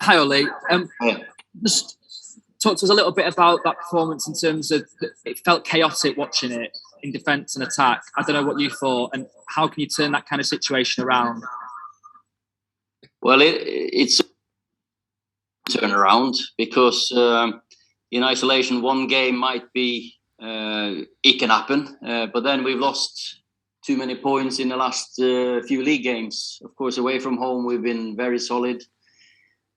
Hi, Ollie. Yeah. Just talk to us a little bit about that performance in terms of it felt chaotic watching it in defence and attack. I don't know what you thought, and how can you turn that kind of situation around? Well, it's a turnaround because in isolation, one game might be it can happen, but then we've lost too many points in the last few league games. Of course, away from home, we've been very solid.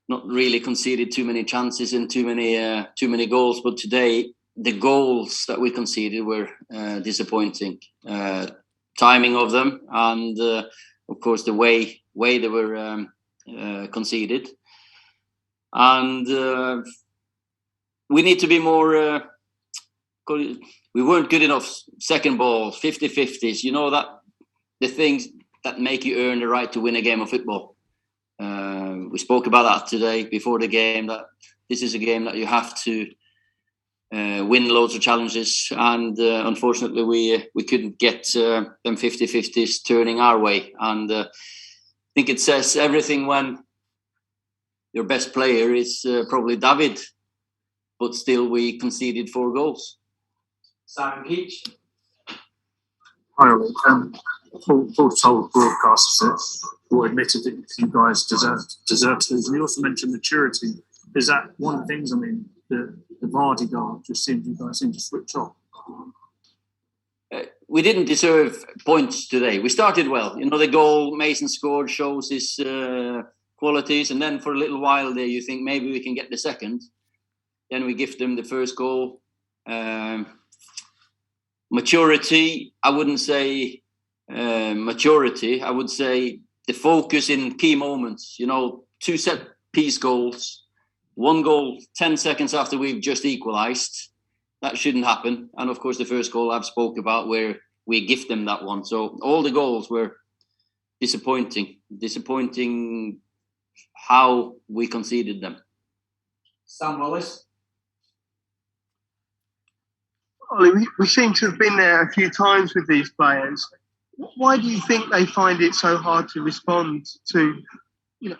Not really conceded too many chances and too many goals. But today, the goals that we conceded were disappointing. Timing of them, and of course the way they were conceded. And we need to be more. We weren't good enough second balls, 50-50s. You know, that the things that make you earn the right to win a game of football. We spoke about that today before the game, that this is a game that you have to win loads of challenges, and unfortunately we couldn't get them 50-50s turning our way. And I think it says everything when your best player is probably David, but still we conceded 4 goals. Simon Keach. Hi, Ollie. Paul told broadcasters or admitted that you guys deserve to lose. And he also mentioned maturity. Is that one of the things? I mean, the Vardy goal just seems you guys seem to switch off. We didn't deserve points today. We started well. You know, the goal Mason scored shows his qualities, and then for a little while there, you think maybe we can get the second. Then we give them the first goal. Maturity, I wouldn't say maturity. I would say the focus in key moments. You know, 2 set-piece goals, 1 goal 10 seconds after we've just equalised. That shouldn't happen. And of course, the first goal I've spoke about where we gift them that one. So all the goals were disappointing. Disappointing how we conceded them. Sam Wallace. Ollie, we seem to have been there a few times with these players. Why do you think they find it so hard to respond to, you know,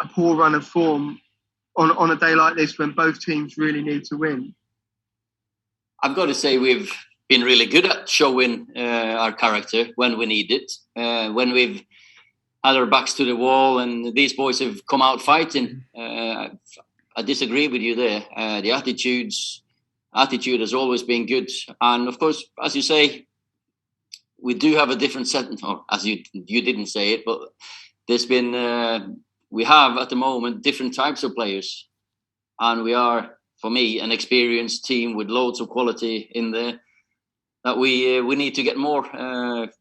a poor run of form on a day like this when both teams really need to win? I've got to say we've been really good at showing our character when we need it. When we've had our backs to the wall and these boys have come out fighting. I disagree with you there. The attitude has always been good. And of course, as you say, we do have a different set, or as you didn't say it, but there's been, we have at the moment different types of players. And we are, for me, an experienced team with loads of quality in there that we need to get more.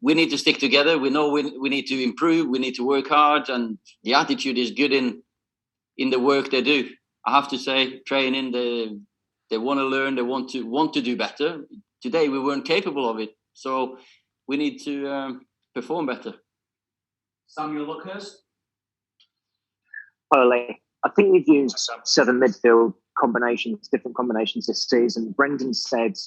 We need to stick together. We know we need to improve. We need to work hard. And the attitude is good in the work they do. I have to say, training, they want to learn. They want to do better. Today, we weren't capable of it. So we need to perform better. Samuel Luckhurst. Ollie, I think you've used 7 midfield combinations, different combinations this season. Brendan said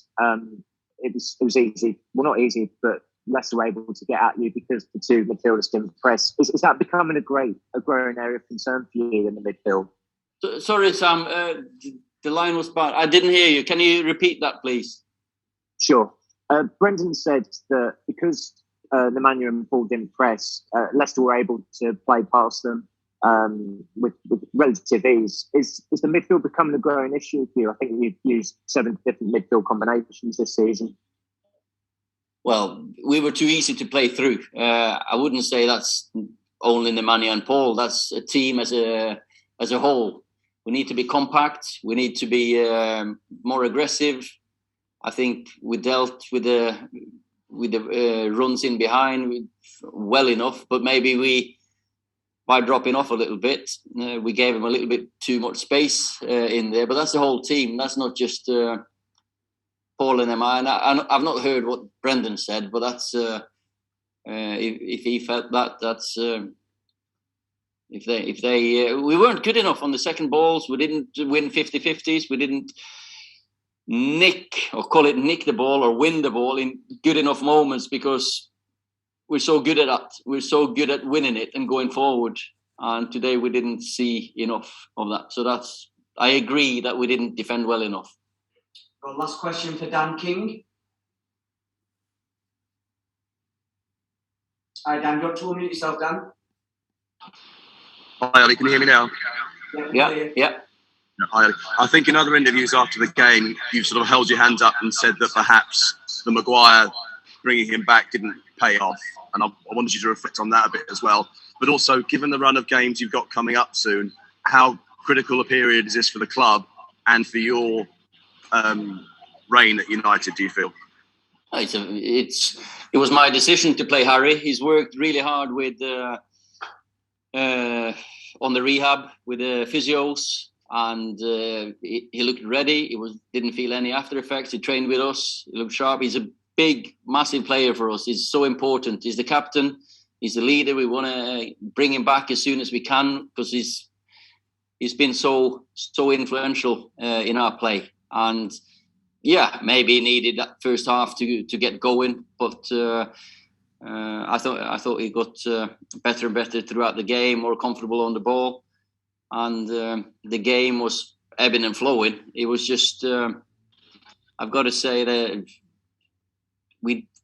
it was easy. Well, not easy, but Leicester were able to get at you because the 2 midfielders didn't press. Is that becoming a growing area of concern for you in the midfield? Sorry, Sam. The line was bad. I didn't hear you. Can you repeat that, please? Sure. Brendan said that because Nemanja and Paul didn't press, Leicester were able to play past them with relative ease. Is the midfield becoming a growing issue for you? I think you've used 7 different midfield combinations this season. Well, we were too easy to play through. I wouldn't say that's only Nemanja and Paul. That's a team as a whole. We need to be compact. We need to be more aggressive. I think we dealt with the runs in behind well enough, but maybe by dropping off a little bit, we gave them a little bit too much space in there. But that's the whole team. That's not just Paul and Emma. And I've not heard what Brendan said, but that's if he felt that, that's if they we weren't good enough on the second balls. We didn't win 50-50s. We didn't nick the ball or win the ball in good enough moments because we're so good at that. We're so good at winning it and going forward. and today we didn't see enough of that. So I agree that we didn't defend well enough. Well, last question for Dan King. Hi, Dan. You want to unmute yourself, Dan? Hi, Ollie. Can you hear me now? Yeah. Hi, Ollie. I think in other interviews after the game, you've sort of held your hands up and said that perhaps the Maguire bringing him back didn't pay off. And I wanted you to reflect on that a bit as well. But also, given the run of games you've got coming up soon, how critical a period is this for the club and for your reign at United, do you feel? It was my decision to play Harry. He's worked really hard with on the rehab with the physios, and he looked ready. He didn't feel any after effects. He trained with us. He looked sharp. He's a big, massive player for us. He's so important. He's the captain. He's the leader. We want to bring him back as soon as we can because he's been so influential in our play. And yeah, maybe he needed that first half to get going, but I thought he got better and better throughout the game, more comfortable on the ball, and the game was ebbing and flowing. It was just I've got to say that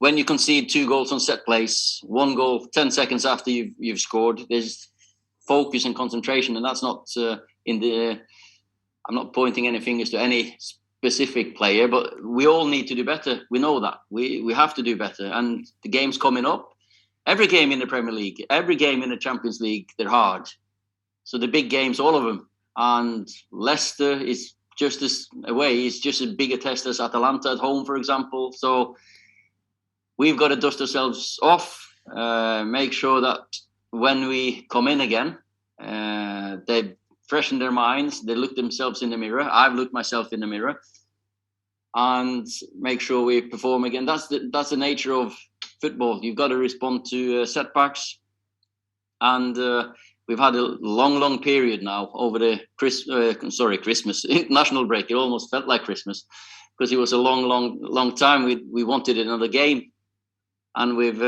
when you concede 2 goals on set plays, 1 goal 10 seconds after you've scored, there's focus and concentration, and that's not I'm not pointing any fingers to any specific player, but we all need to do better. We know that we have to do better, and the game's coming up. Every game in the Premier League, every game in the Champions League, they're hard. So the big games, all of them, and Leicester is just as away. It's just as big a test as Atalanta at home, for example. So we've got to dust ourselves off, make sure that when we come in again, they've freshened their minds, they look themselves in the mirror. I've looked myself in the mirror, and make sure we perform again. That's the nature of football. You've got to respond to setbacks, and we've had a long period now over the Christmas national break. It almost felt like Christmas because it was a long time. We wanted another game, and we've.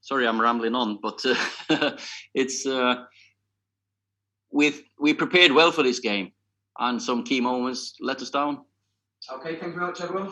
Sorry, I'm rambling on, but it's. We prepared well for this game, and some key moments let us down. Okay, thank you very much, everyone.